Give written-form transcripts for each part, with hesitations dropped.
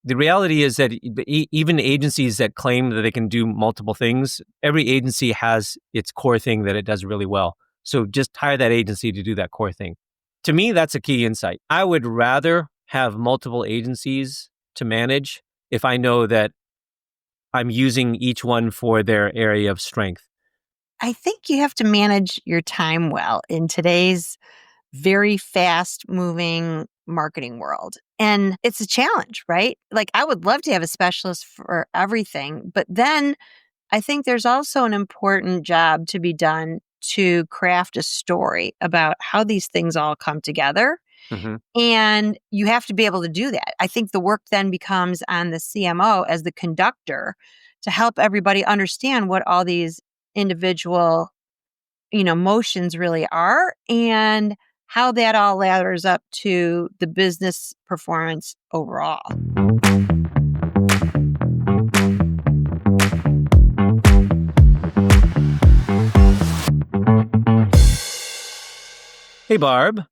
the reality is that even agencies that claim that they can do multiple things, every agency has its core thing that it does really well. So just hire that agency to do that core thing. To me, that's a key insight. I would rather have multiple agencies to manage if I know that I'm using each one for their area of strength. I think you have to manage your time well in today's very fast moving marketing world. And it's a challenge, right? Like, I would love to have a specialist for everything, but then I think there's also an important job to be done to craft a story about how these things all come together. Mm-hmm. And you have to be able to do that. I think the work then becomes on the CMO as the conductor to help everybody understand what all these individual, motions really are and how that all ladders up to the business performance overall. Hey, Barb.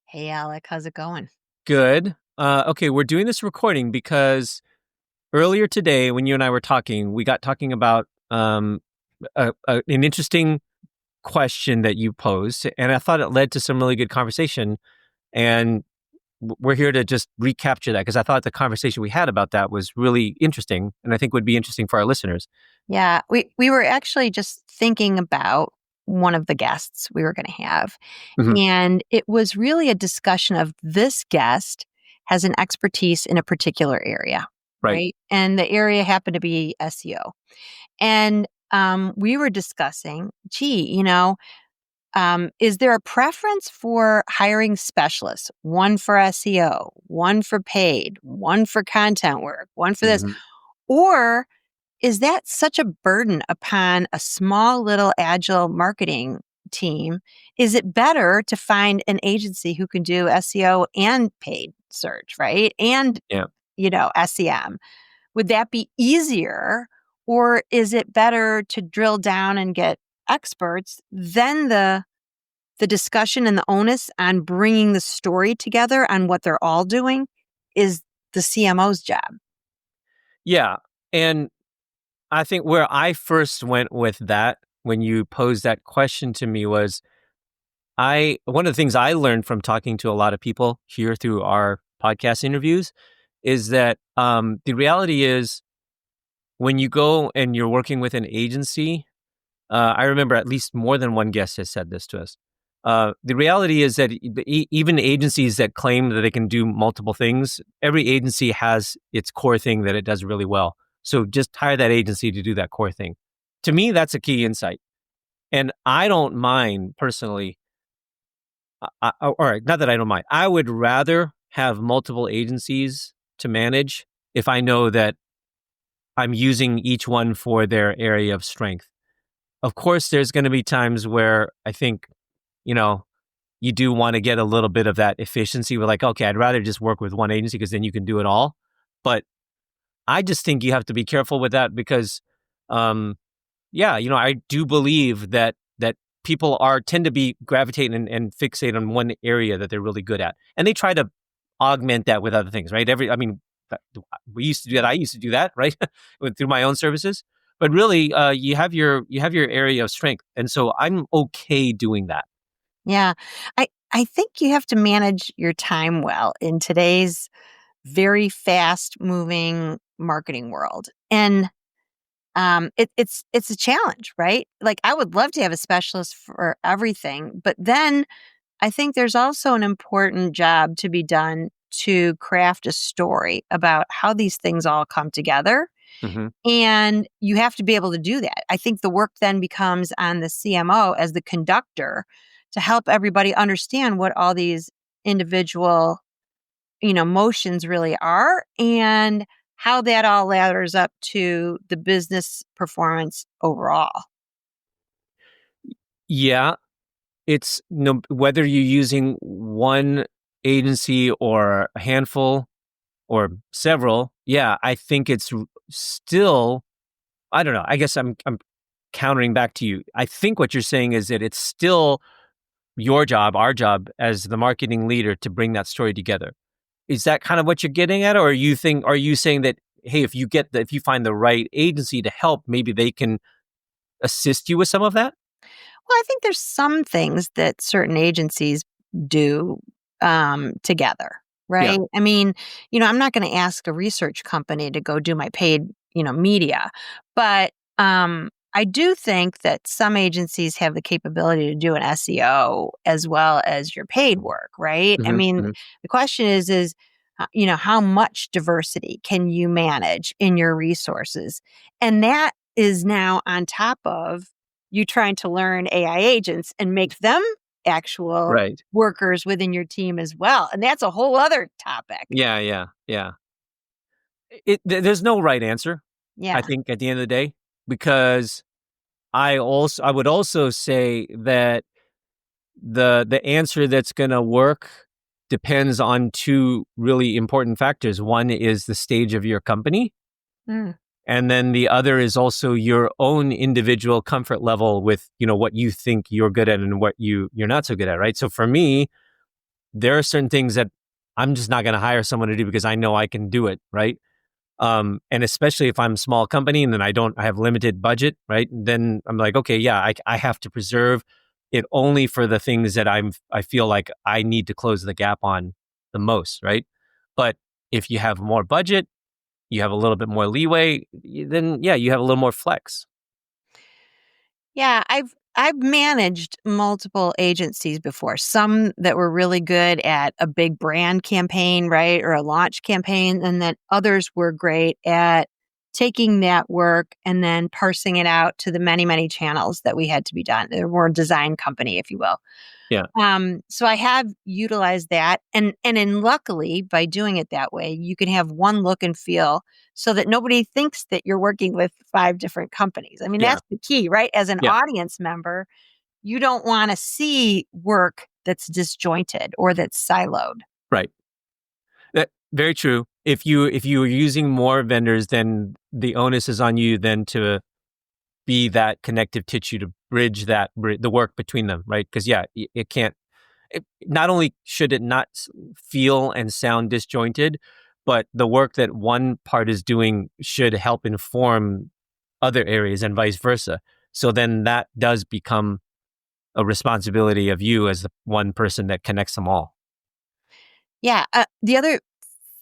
Hey, Alec, how's it going? Good. Okay, we're doing this recording because earlier today, when you and I were talking, we got talking about an interesting question that you posed, and I thought it led to some really good conversation. And we're here to just recapture that because I thought the conversation we had about that was really interesting, and I think would be interesting for our listeners. Yeah, we were actually just thinking about one of the guests we were going to have. Mhm. And it was really a discussion of this guest has an expertise in a particular area, right? And the area happened to be SEO. And we were discussing, is there a preference for hiring specialists? One for SEO, one for paid, one for content work, one for this? Mhm. Or is that such a burden upon a small little agile marketing team? Is it better to find an agency who can do SEO and paid search, right? And, Yeah. SEM? Would that be easier? Or is it better to drill down and get experts? Then the discussion and the onus on bringing the story together on what they're all doing is the CMO's job. Yeah. And I think where I first went with that when you posed that question to me was one of the things I learned from talking to a lot of people here through our podcast interviews is that the reality is when you go and you're working with an agency, I remember at least more than one guest has said this to us. The reality is that even agencies that claim that they can do multiple things, every agency has its core thing that it does really well. So just hire that agency to do that core thing. To me, that's a key insight. And I don't mind personally, or not that I don't mind. I would rather have multiple agencies to manage if I know that I'm using each one for their area of strength. Of course, there's going to be times where I think, you do want to get a little bit of that efficiency. We're like, okay, I'd rather just work with one agency because then you can do it all. But I just think you have to be careful with that because, I do believe that people tend to be gravitating and fixate on one area that they're really good at, and they try to augment that with other things, right? We used to do that. I used to do that, right, through my own services. But really, you have your area of strength, and so I'm okay doing that. Yeah. I think you have to manage your time well in today's very fast moving marketing world. And it's a challenge, right? Like, I would love to have a specialist for everything, but then I think there's also an important job to be done to craft a story about how these things all come together. Mm-hmm. And you have to be able to do that. I think the work then becomes on the CMO as the conductor to help everybody understand what all these individual, motions really are and how that all ladders up to the business performance overall. Yeah, it's whether you're using one agency or a handful or several. Yeah, I think it's still. I don't know. I guess I'm countering back to you. I think what you're saying is that it's still your job, our job as the marketing leader to bring that story together. Is that kind of what you're getting at? Or are you saying that, hey, if you find the right agency to help, maybe they can assist you with some of that? Well, I think there's some things that certain agencies do together, Yeah. right? I mean, I'm not going to ask a research company to go do my paid, media, but I do think that some agencies have the capability to do an SEO as well as your paid work, right? I Hmm. mean, Hmm. the question is, how much diversity can you manage in your resources? And that is now on top of you trying to learn AI agents and make them actual Right. workers within your team as well. And that's a whole other topic. Yeah. Yeah. Yeah. There's no right answer, I Yeah. think, at the end of the day, because I would also say that the answer that's going to work depends on two really important factors. One is the stage of your company, Mm. and then the other is also your own individual comfort level with, what you think you're good at and what you're not so good at, right? So for me, there are certain things that I'm just not going to hire someone to do because I know I can do it, right? And especially if I'm a small company and then I have limited budget, right? Then I'm like, okay, yeah, I have to preserve it only for the things that I feel like I need to close the gap on the most, right? But if you have more budget, you have a little bit more leeway, then yeah, you have a little more flex. Yeah, I've managed multiple agencies before. Some that were really good at a big brand campaign, right? Or a launch campaign, and then others were great at taking that work and then parsing it out to the many, many channels that we had to be done. They were a design company, if you will. Yeah, So I have utilized that, and luckily by doing it that way, you can have one look and feel so that nobody thinks that you're working with 5 different companies. I mean, yeah, that's the key, right? As an yeah, audience member, you don't want to see work that's disjointed or that's siloed. right. That very true. If you are using more vendors, then the onus is on you then to be that connective tissue to bridge the work between them, right? Because yeah, it can't. Not only should it not feel and sound disjointed, but the work that one part is doing should help inform other areas and vice versa. So then that does become a responsibility of you as the one person that connects them all. Yeah. The other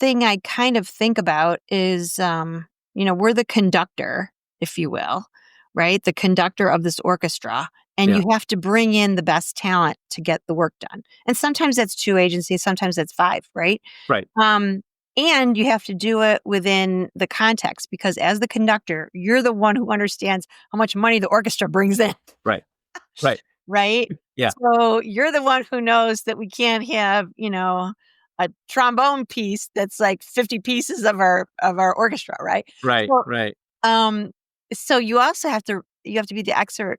thing I kind of think about is, we're the conductor, if you will, right? The conductor of this orchestra. And Yeah, you have to bring in the best talent to get the work done. And sometimes that's 2 agencies, sometimes that's 5, right? right, Um, and you have to do it within the context because as the conductor, you're the one who understands how much money the orchestra brings in. right, right. Right? Yeah, So you're the one who knows that we can't have, a trombone piece that's like 50 pieces of our orchestra, right? right, So, right, um, so you have to be the expert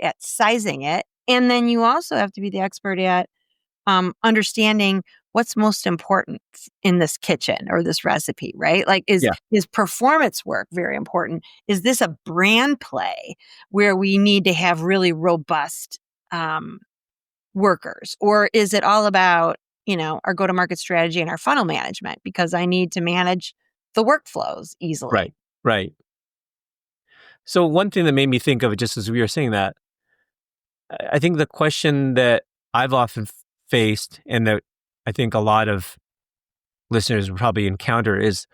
at sizing it, and then you also have to be the expert at understanding what's most important in this kitchen or this recipe, right? Like, yeah, is performance work very important? Is this a brand play where we need to have really robust um, workers, or is it all about our go to market strategy and our funnel management? Because I need to manage the workflows easily. right, right. So one thing that made me think of it, just as we were saying that, I think the question that I've often faced, and that I think a lot of listeners will probably encounter, is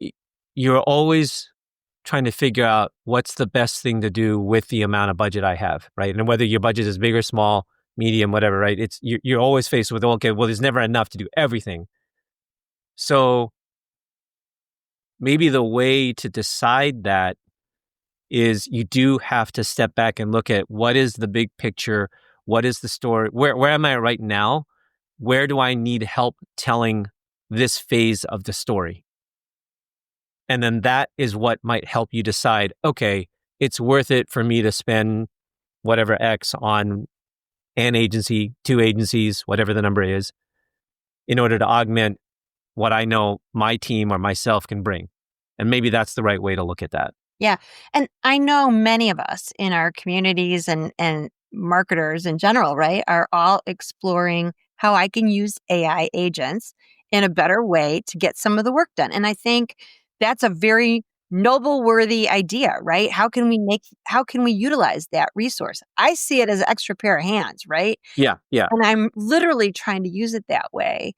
y- you're always trying to figure out what's the best thing to do with the amount of budget I have, right? And whether your budget is big or small, medium, whatever, right? You're always faced with, okay, well, there's never enough to do everything. So maybe the way to decide that is you do have to step back and look at what is the big picture, what is the story, where am I right now? Where do I need help telling this phase of the story? And then that is what might help you decide, okay, it's worth it for me to spend whatever X on an agency, 2 agencies, whatever the number is, in order to augment what I know my team or myself can bring. And maybe that's the right way to look at that. Yeah. And I know many of us in our communities and marketers in general, right, are all exploring how I can use AI agents in a better way to get some of the work done. And I think that's a very noble, worthy idea, right? How can we utilize that resource? I see it as an extra pair of hands, right? Yeah. Yeah. And I'm literally trying to use it that way.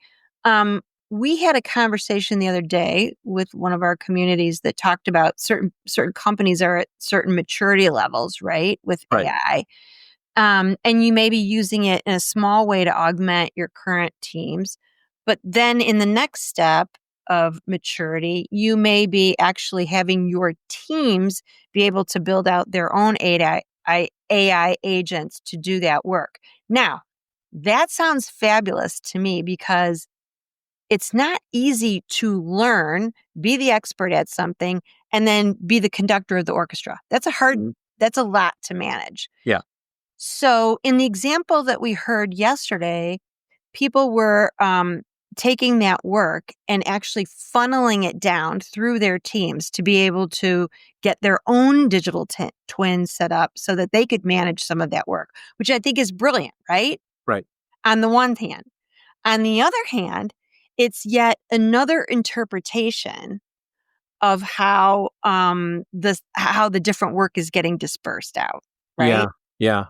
We had a conversation the other day with one of our communities that talked about certain companies are at certain maturity levels, right, with Right. AI. And you may be using it in a small way to augment your current teams. But then in the next step of maturity, you may be actually having your teams be able to build out their own AI agents to do that work. Now, that sounds fabulous to me because it's not easy to learn, be the expert at something, and then be the conductor of the orchestra. Mhm. That's a lot to manage. Yeah. So, in the example that we heard yesterday, people were taking that work and actually funneling it down through their teams to be able to get their own digital twin set up so that they could manage some of that work, which I think is brilliant, right? Right. On the one hand. On the other hand, it's yet another interpretation of how the different work is getting dispersed out, right? Yeah. Yeah.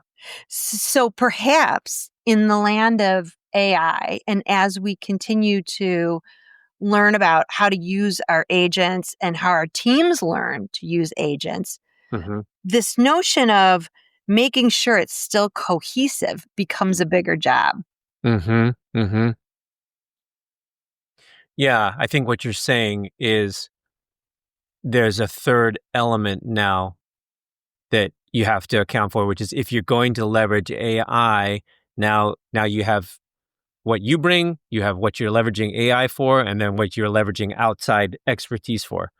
So perhaps in the land of AI, and as we continue to learn about how to use our agents and how our teams learn to use agents, Hmm. this notion of making sure it's still cohesive becomes a bigger job. Hmm. Hmm. Yeah. I think what you're saying is there's a third element now that you have to account for, which is if you're going to leverage AI, now you have what you bring, you have what you're leveraging AI for, and then what you're leveraging outside expertise for.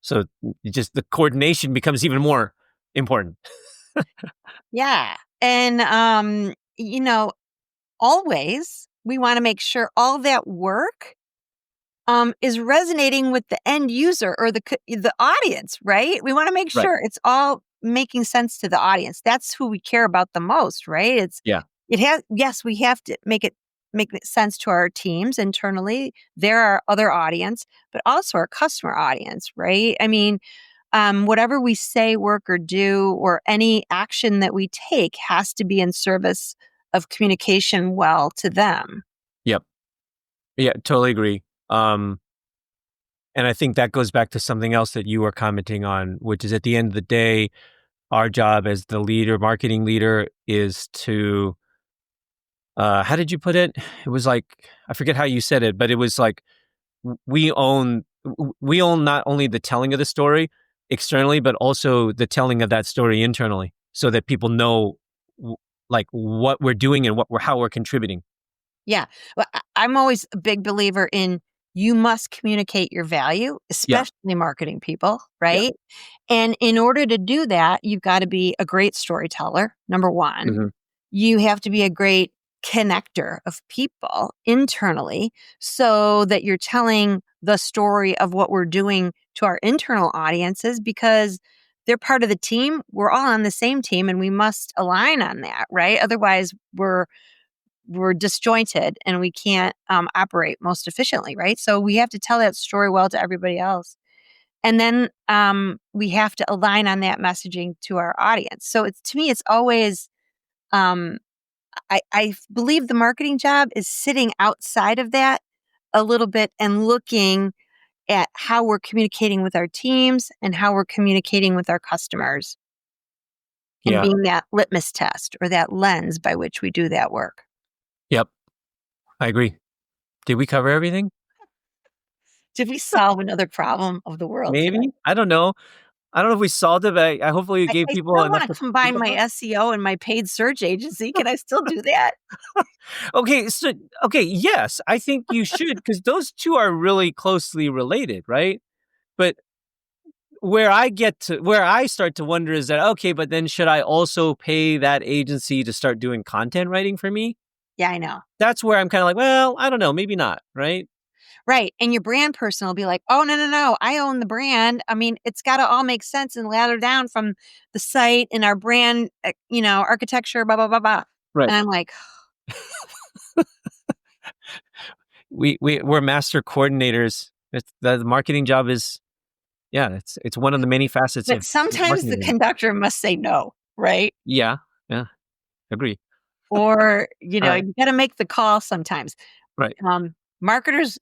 So just the coordination becomes even more important. Yeah. And, always we want to make sure all that work is resonating with the end user or the audience, right? We want to make Right. sure it's all making sense to the audience. That's who we care about the most, right? Yeah. It has yes, we have to make it sense to our teams internally. They're our other audience, but also our customer audience, right? I mean, whatever we say, work, or do, or any action that we take has to be in service of communication well to them. Yep. Yeah, totally agree. Um, and I think that goes back to something else that you were commenting on, which is at the end of the day, our job as the leader, marketing leader, is to how did you put it? It was like I forget how you said it, but it was like we own not only the telling of the story externally, but also the telling of that story internally, so that people know like what we're doing and how we're contributing. Yeah. Well, I'm always a big believer in you must communicate your value, Yeah. especially marketing people, Yeah. right? And in order to do that, you've got to be a great storyteller, number one. Hmm. You have to be a great connector of people internally so that you're telling the story of what we're doing to our internal audiences because they're part of the team. We're all on the same team and we must align on that, right? Otherwise, we're disjointed and we can't operate most efficiently, right? So we have to tell that story well to everybody else. And then we have to align on that messaging to our audience. So it's to me, it's always um, I believe the marketing job is sitting outside of that a little bit and looking at how we're communicating with our teams and how we're communicating with our customers and Yeah. being that litmus test or that lens by which we do that work. Yep. I agree. Did we cover everything? Did we solve another problem of the world today? Maybe. I don't know. I don't know if we solved it, but I hopefully we gave I people still enough wanna to think combine my about. SEO and my paid search agency. Can I still do that? Okay, so okay, yes, I think you should because those two are really closely related, right? But where I start to wonder is that okay, but then should I also pay that agency to start doing content writing for me? Yeah, I know. That's where I'm kind of like, well, I don't know, maybe not, right? Right, and your brand person will be like, "Oh, no, no, no, I own the brand. I mean, it's gotta all make sense and ladder down from the site and our brand, architecture, blah, blah, blah, blah." Right. And I'm like, we're master coordinators. The marketing job is, it's one of the many facets But of sometimes the marketing. conductor must say no, right? Yeah, agree. Or, you got to make the call sometimes. Right. Marketers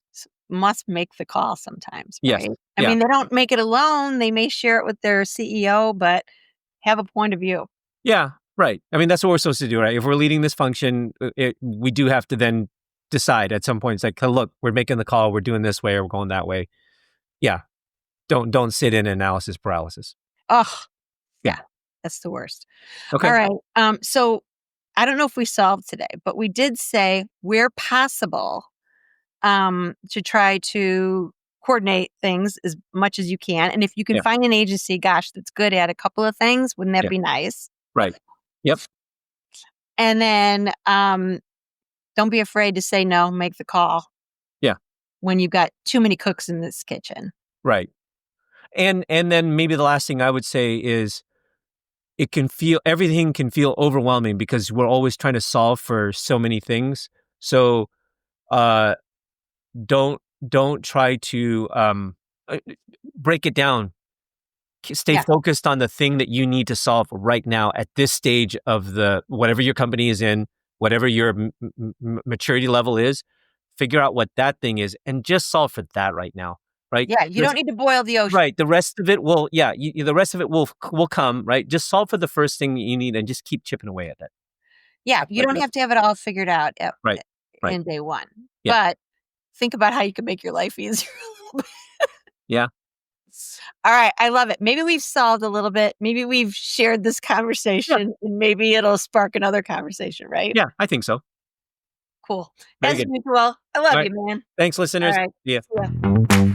must make the call sometimes, Yes. right? I Yeah. mean, they don't make it alone. They may share it with their CEO, but have a point of view. Yeah. Right. I mean, that's what we're supposed to do, right? If we're leading this function, we do have to then decide at some point. It's like, look, we're making the call. We're doing this way, or we're going that way. Yeah. Don't sit in analysis paralysis. Oh, Yeah. that's the worst. Okay. All right. So I don't know if we solved today, but we did say where possible, to try to coordinate things as much as you can. And if you can Yeah. find an agency, gosh, that's good at a couple of things, wouldn't that Yeah. be nice? Right. Yep. And then don't be afraid to say no, make the call. Yeah. When you've got too many cooks in this kitchen. Right. And then maybe the last thing I would say is everything can feel overwhelming because we're always trying to solve for so many things. So uh don't try to break it down. Stay Yeah. focused on the thing that you need to solve right now at this stage of whatever your company is in, whatever your maturity level is. Figure out what that thing is and just solve for that right now. Right? Yeah, you don't need to boil the ocean. Right. The rest of it will, the rest of it will come, right? Just solve for the first thing that you need and just keep chipping away at it. Yeah, you don't have to have it all figured out Right. in day one. Yeah. But think about how you can make your life easier a little bit. Yeah. All right, I love it. Maybe we've solved a little bit. Maybe we've shared this conversation, and maybe it'll spark another conversation, right? Yeah, I think so. Cool. Very As good. usual, I love All right. you, man. Thanks, All listeners. right. Yeah. See ya.